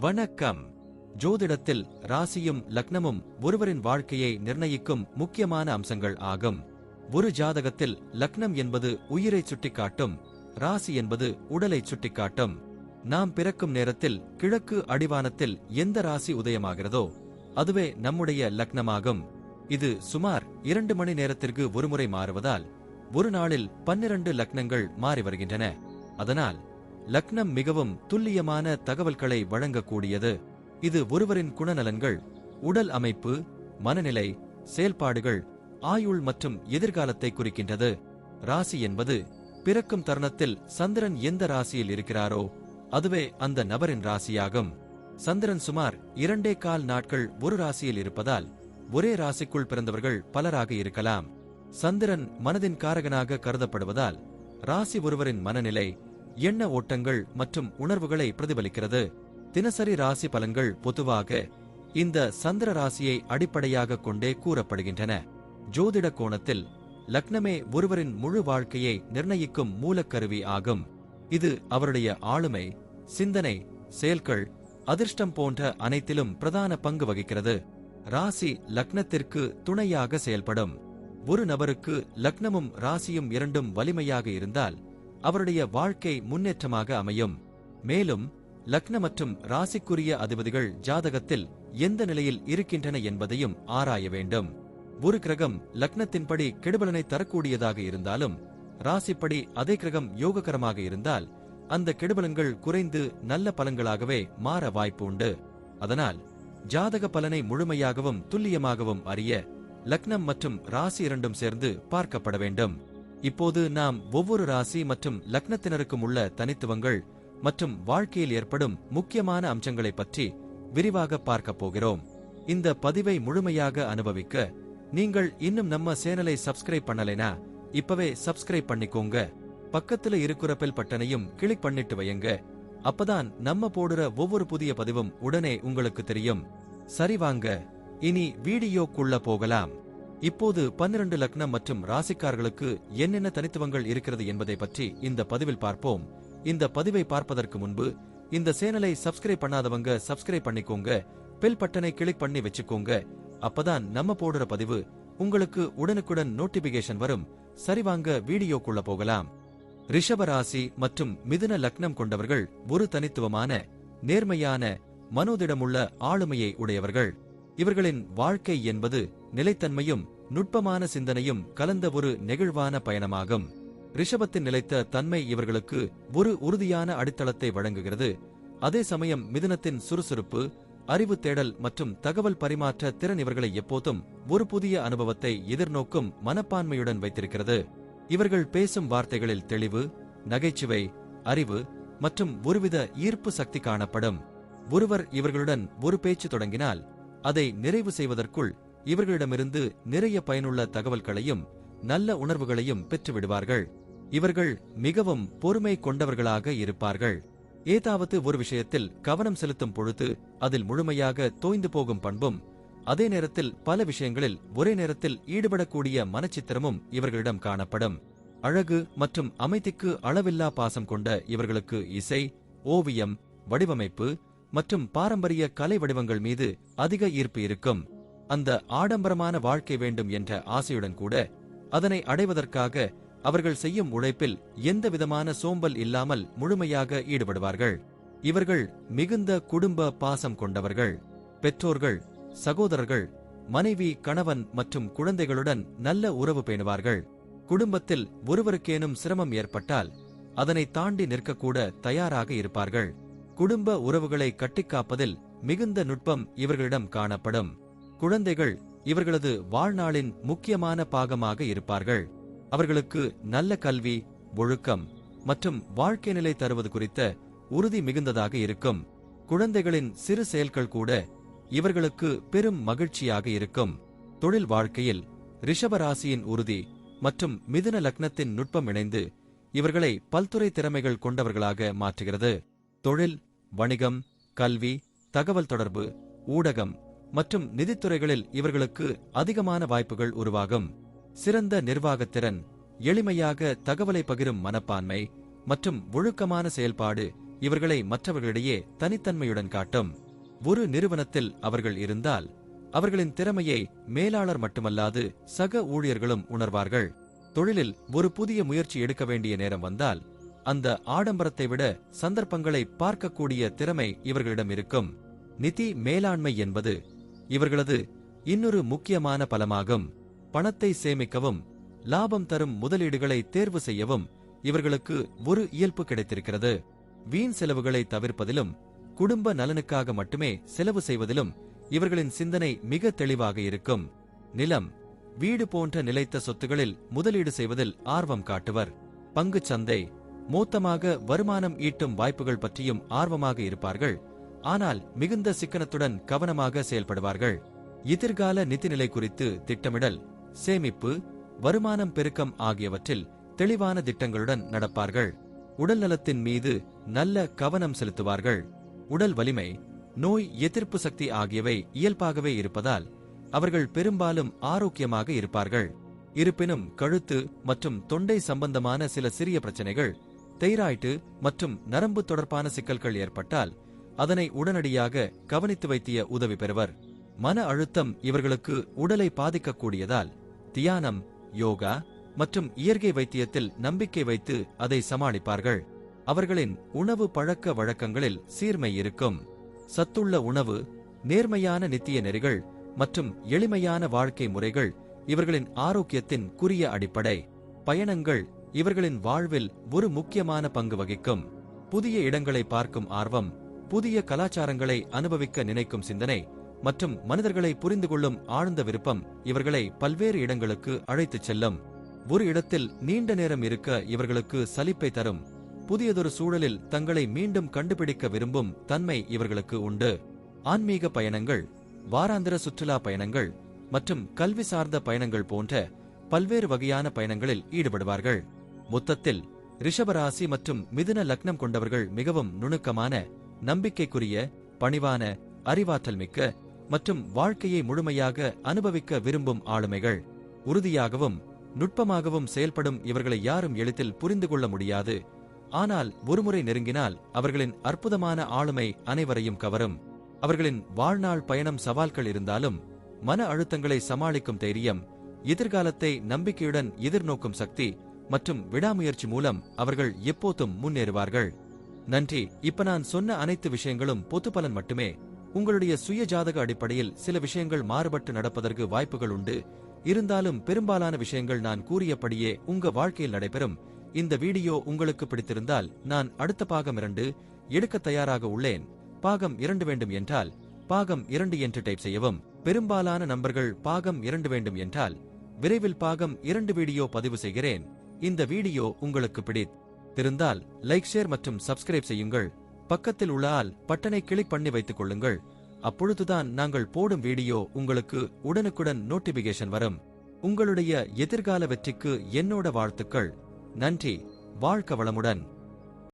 வணக்கம். ஜோதிடத்தில் ராசியும் லக்னமும் ஒருவரின் வாழ்க்கையை நிர்ணயிக்கும் முக்கியமான அம்சங்கள் ஆகும். ஒரு ஜாதகத்தில் லக்னம் என்பது உயிரை சுட்டிக்காட்டும், ராசி என்பது உடலை சுட்டிக்காட்டும். நாம் பிறக்கும் நேரத்தில் கிழக்கு அடிவானத்தில் எந்த ராசி உதயமாகிறதோ அதுவே நம்முடைய லக்னமாகும். இது சுமார் 2 மணி நேரத்திற்கு ஒருமுறை மாறுவதால் ஒரு நாளில் 12 லக்னங்கள் மாறி வருகின்றன. அதனால் லக்னம் மிகவும் துல்லியமான தகவல்களை வழங்கக்கூடியது. இது ஒருவரின் குணநலன்கள், உடல் அமைப்பு, மனநிலை, செயல்பாடுகள், ஆயுள் மற்றும் எதிர்காலத்தை குறிக்கின்றது. ராசி என்பது பிறக்கும் தருணத்தில் சந்திரன் எந்த ராசியில் இருக்கிறாரோ அதுவே அந்த நபரின் ராசியாகும். சந்திரன் சுமார் 2.25 நாட்கள் ஒரு ராசியில் இருப்பதால் ஒரே ராசிக்குள் பிறந்தவர்கள் பலராக இருக்கலாம். சந்திரன் மனதின் காரகனாக கருதப்படுவதால் ராசி ஒருவரின் மனநிலை, எண்ண ஓட்டங்கள் மற்றும் உணர்வுகளை பிரதிபலிக்கிறது. தினசரி ராசி பலன்கள் பொதுவாக இந்த சந்திர ராசியை அடிப்படையாக கொண்டே கூறப்படுகின்றன. ஜோதிட கோணத்தில் லக்னமே ஒருவரின் முழு வாழ்க்கையை நிர்ணயிக்கும் மூலக்கருவி ஆகும். இது அவருடைய ஆளுமை, சிந்தனை, செயல்கள், அதிர்ஷ்டம் போன்ற அனைத்திலும் பிரதான பங்கு வகிக்கிறது. ராசி லக்னத்திற்கு துணையாக செயல்படும். ஒரு நபருக்கு லக்னமும் ராசியும் இரண்டும் வலிமையாக இருந்தால் அவருடைய வாழ்க்கை முன்னேற்றமாக அமையும். மேலும் லக்ன மற்றும் ராசிக்குரிய அதிபதிகள் ஜாதகத்தில் எந்த நிலையில் இருக்கின்றன என்பதையும் ஆராய வேண்டும். ஒரு கிரகம் லக்னத்தின்படி கெடுபலனை தரக்கூடியதாக இருந்தாலும் ராசிப்படி அதே கிரகம் யோககரமாக இருந்தால் அந்த கெடுபலன்கள் குறைந்து நல்ல பலன்களாகவே மாற வாய்ப்பு உண்டு. அதனால் ஜாதக பலனை முழுமையாகவும் துல்லியமாகவும் அறிய லக்னம் மற்றும் ராசி இரண்டும் சேர்ந்து பார்க்கப்பட வேண்டும். இப்போது நாம் ஒவ்வொரு ராசி மற்றும் லக்னத்தினருக்கும் உள்ள தனித்துவங்கள் மற்றும் வாழ்க்கையில் ஏற்படும் முக்கியமான அம்சங்களை பற்றி விரிவாக பார்க்கப் போகிறோம். இந்த பதிவை முழுமையாக அனுபவிக்க நீங்கள் இன்னும் நம்ம சேனலை சப்ஸ்கிரைப் பண்ணலைனா இப்பவே சப்ஸ்கிரைப் பண்ணிக்கோங்க. பக்கத்துல இருக்கிற பெல் பட்டனையும் கிளிக் பண்ணிட்டு வையுங்க. அப்பதான் நம்ம போடுற ஒவ்வொரு புதிய பதிவும் உடனே உங்களுக்கு தெரியும். சரி வாங்க, இனி வீடியோக்குள்ள போகலாம். இப்போது 12 லக்னம் மற்றும் ராசிக்காரர்களுக்கு என்னென்ன தனித்துவங்கள் இருக்கிறது என்பதை பற்றி இந்த பதிவில் பார்ப்போம். இந்த பதிவை பார்ப்பதற்கு முன்பு இந்த சேனலை சப்ஸ்கிரைப் பண்ணாதவங்க சப்ஸ்கிரைப் பண்ணிக்கோங்க. பெல் பட்டனை கிளிக் பண்ணி வச்சுக்கோங்க. அப்பதான் நம்ம போடுற பதிவு உங்களுக்கு உடனுக்குடன் நோட்டிபிகேஷன் வரும். சரி வாங்க வீடியோக்குள்ள போகலாம். ரிஷப ராசி மற்றும் மிதுன லக்னம் கொண்டவர்கள் ஒரு தனித்துவமான, நேர்மையான, மனோதிடமுள்ள ஆளுமையை உடையவர்கள். இவர்களின் வாழ்க்கை என்பது நிலைத்தன்மையும் நுட்பமான சிந்தனையும் கலந்த ஒரு நெகிழ்வான பயணமாகும். ரிஷபத்தின் நிலைத்த தன்மை இவர்களுக்கு ஒரு உறுதியான அடித்தளத்தை வழங்குகிறது. அதே சமயம் மிதுனத்தின் சுறுசுறுப்பு, அறிவு தேடல் மற்றும் தகவல் பரிமாற்ற திறன் இவர்களை எப்போதும் ஒரு புதிய அனுபவத்தை எதிர்நோக்கும் மனப்பான்மையுடன் வைத்திருக்கிறது. இவர்கள் பேசும் வார்த்தைகளில் தெளிவு, நகைச்சுவை, அறிவு மற்றும் ஒருவித ஈர்ப்பு சக்தி காணப்படும். ஒருவர் இவர்களுடன் ஒரு பேச்சு தொடங்கினால் அதை நிறைவு செய்வதற்குள் இவர்களிடமிருந்து நிறைய பயனுள்ள தகவல்களையும் நல்ல உணர்வுகளையும் பெற்றுவிடுவார்கள். இவர்கள் மிகவும் பொறுமை கொண்டவர்களாக இருப்பார்கள். ஏதாவது ஒரு விஷயத்தில் கவனம் செலுத்தும் பொழுது அதில் முழுமையாக தோய்ந்து போகும் பண்பும், அதே நேரத்தில் பல விஷயங்களில் ஒரே நேரத்தில் ஈடுபடக்கூடிய மனச்சித்திரமும் இவர்களிடம் காணப்படும். அழகு மற்றும் அமைதிக்கு அளவில்லா பாசம் கொண்ட இவர்களுக்கு இசை, ஓவியம், வடிவமைப்பு மற்றும் பாரம்பரிய கலை வடிவங்கள் மீது அதிக ஈர்ப்பு இருக்கும். அந்த ஆடம்பரமான வாழ்க்கை வேண்டும் என்ற ஆசையுடன் கூட அதனை அடைவதற்காக அவர்கள் செய்யும் உழைப்பில் எந்த விதமான சோம்பல் இல்லாமல் முழுமையாக ஈடுபடுவார்கள். இவர்கள் மிகுந்த குடும்ப பாசம் கொண்டவர்கள். பெற்றோர்கள், சகோதரர்கள், மனைவி, கணவன் மற்றும் குழந்தைகளுடன் நல்ல உறவு பேணுவார்கள். குடும்பத்தில் ஒருவருக்கேனும் சிரமம் ஏற்பட்டால் அதனை தாண்டி நிற்கக்கூட தயாராக இருப்பார்கள். குடும்ப உறவுகளை கட்டிக்காப்பதில் மிகுந்த நுட்பம் இவர்களிடம் காணப்படும். குழந்தைகள் இவர்களது வாழ்நாளின் முக்கியமான பாகமாக இருப்பார்கள். அவர்களுக்கு நல்ல கல்வி, ஒழுக்கம் மற்றும் வாழ்க்கை நிலை தருவது குறித்த உறுதி மிகுந்ததாக இருக்கும். குழந்தைகளின் சிறு செயல்கள் கூட இவர்களுக்கு பெரும் மகிழ்ச்சியாக இருக்கும். தொழில் வாழ்க்கையில் ரிஷப ராசியின் உறுதி மற்றும் மிதுன லக்னத்தின் நுட்பம் இணைந்து இவர்களை பல்துறை திறமைகள் கொண்டவர்களாக மாற்றுகிறது. தொழில், வணிகம், கல்வி, தகவல் தொடர்பு, ஊடகம் மற்றும் நிதித்துறைகளில் இவர்களுக்கு அதிகமான வாய்ப்புகள் உருவாகும். சிறந்த நிர்வாகத்திறன், எளிமையாக தகவலை பகிரும் மனப்பான்மை மற்றும் ஒழுக்கமான செயல்பாடு இவர்களை மற்றவர்களிடையே தனித்தன்மையுடன் காட்டும். ஒரு நிறுவனத்தில் அவர்கள் இருந்தால் அவர்களின் திறமையை மேலாளர் மட்டுமல்லாது சக ஊழியர்களும் உணர்வார்கள். தொழிலில் ஒரு புதிய முயற்சி எடுக்க வேண்டிய நேரம் வந்தால் அந்த ஆடம்பரத்தை விட சந்தர்ப்பங்களை பார்க்கக்கூடிய திறமை இவர்களிடம் இருக்கும். நிதி மேலாண்மை என்பது இவர்களது இன்னொரு முக்கியமான பலமாகும். பணத்தை சேமிக்கவும் லாபம் தரும் முதலீடுகளை தேர்வு செய்யவும் இவர்களுக்கு ஒரு இயல்பு கிடைத்திருக்கிறது. வீண் செலவுகளை தவிர்ப்பதிலும் குடும்ப நலனுக்காக மட்டுமே செலவு செய்வதிலும் இவர்களின் சிந்தனை மிக தெளிவாக இருக்கும். நிலம், வீடு போன்ற நிலைத்த சொத்துகளில் முதலீடு செய்வதில் ஆர்வம் காட்டுவர். பங்குச் சந்தை, மொத்தமாக வருமானம் ஈட்டும் வாய்ப்புகள் பற்றியும் ஆர்வமாக இருப்பார்கள். ஆனால் மிகுந்த சிக்கனத்துடன் கவனமாக செயல்படுவார்கள். எதிர்கால நிதிநிலை குறித்து திட்டமிடல், சேமிப்பு, வருமானம் பெருக்கம் ஆகியவற்றில் தெளிவான திட்டங்களுடன் நடப்பார்கள். உடல் நலத்தின் மீது நல்ல கவனம் செலுத்துவார்கள். உடல் வலிமை, நோய் எதிர்ப்பு சக்தி ஆகியவை இயல்பாகவே இருப்பதால் அவர்கள் பெரும்பாலும் ஆரோக்கியமாக இருப்பார்கள். இருப்பினும் கழுத்து மற்றும் தொண்டை சம்பந்தமான சில சிறிய பிரச்சனைகள், தைராய்டு மற்றும் நரம்பு தொடர்பான சிக்கல்கள் ஏற்பட்டால் அதனை உடனடியாக கவனித்து வைத்திய உதவி பெறுவர். மன அழுத்தம் இவர்களுக்கு உடலை பாதிக்கக்கூடியதால் தியானம், யோகா மற்றும் இயற்கை வைத்தியத்தில் நம்பிக்கை வைத்து அதை சமாளிப்பார்கள். அவர்களின் உணவு பழக்க வழக்கங்களில் சீர்மை இருக்கும். சத்துள்ள உணவு, நேர்மையான நித்திய நெறிகள் மற்றும் எளிமையான வாழ்க்கை முறைகள் இவர்களின் ஆரோக்கியத்தின் குறிய அடிப்படை. பயணங்கள் இவர்களின் வாழ்வில் ஒரு முக்கியமான பங்கு வகிக்கும். புதிய இடங்களை பார்க்கும் ஆர்வம், புதிய கலாச்சாரங்களை அனுபவிக்க நினைக்கும் சிந்தனை மற்றும் மனிதர்களை புரிந்து கொள்ளும் ஆழ்ந்த விருப்பம் இவர்களை பல்வேறு இடங்களுக்கு அழைத்துச் செல்லும். ஒரு இடத்தில் நீண்ட நேரம் இருக்க இவர்களுக்கு சலிப்பை தரும். புதியதொரு சூழலில் தங்களை மீண்டும் கண்டுபிடிக்க விரும்பும் தன்மை இவர்களுக்கு உண்டு. ஆன்மீக பயணங்கள், வாராந்திர சுற்றுலா பயணங்கள் மற்றும் கல்வி சார்ந்த பயணங்கள் போன்ற பல்வேறு வகையான பயணங்களில் ஈடுபடுவார்கள். மொத்தத்தில் ரிஷபராசி மற்றும் மிதுன லக்னம் கொண்டவர்கள் மிகவும் நுணுக்கமான, நம்பிக்கைக்குரிய, பணிவான, அறிவாற்றல் மிக்க மற்றும் வாழ்க்கையை முழுமையாக அனுபவிக்க விரும்பும் ஆளுமைகள். உறுதியாகவும் நுட்பமாகவும் செயல்படும் இவர்களை யாரும் எளிதில் புரிந்து கொள்ள முடியாது. ஆனால் ஒருமுறை நெருங்கினால் அவர்களின் அற்புதமான ஆளுமை அனைவரையும் கவரும். அவர்களின் வாழ்நாள் பயணம் சவால்கள் இருந்தாலும் மன அழுத்தங்களை சமாளிக்கும் தைரியம், எதிர்காலத்தை நம்பிக்கையுடன் எதிர்நோக்கும் சக்தி மற்றும் விடாமுயற்சி மூலம் அவர்கள் எப்போதும் முன்னேறுவார்கள். நன்றி. இப்ப நான் சொன்ன அனைத்து விஷயங்களும் பொது பலன் மட்டுமே. உங்களுடைய சுய ஜாதக அடிப்படையில் சில விஷயங்கள் மாறுபட்டு நடப்பதற்கு வாய்ப்புகள் உண்டு. இருந்தாலும் பெரும்பாலான விஷயங்கள் நான் கூறியபடியே உங்க வாழ்க்கையில் நடைபெறும். இந்த வீடியோ உங்களுக்கு பிடித்திருந்தால் நான் அடுத்த பாகம் 2 எடுக்க தயாராக உள்ளேன். பாகம் 2 வேண்டும் என்றால் பாகம் 2 என்று டைப் செய்யவும். பெரும்பாலான நண்பர்கள் பாகம் 2 வேண்டும் என்றால் விரைவில் பாகம் 2 வீடியோ பதிவு செய்கிறேன். இந்த வீடியோ உங்களுக்கு பிடித்திருந்தால் லைக், ஷேர் மற்றும் சப்ஸ்கிரைப் செய்யுங்கள். பக்கத்தில் உள்ள ஆல் பட்டனை கிளிக் பண்ணி வைத்துக் கொள்ளுங்கள். அப்பொழுதுதான் நாங்கள் போடும் வீடியோ உங்களுக்கு உடனுக்குடன் நோட்டிபிகேஷன் வரும். உங்களுடைய எதிர்கால வெற்றிக்கு என்னோட வாழ்த்துக்கள். நன்றி. வாழ்க வளமுடன்.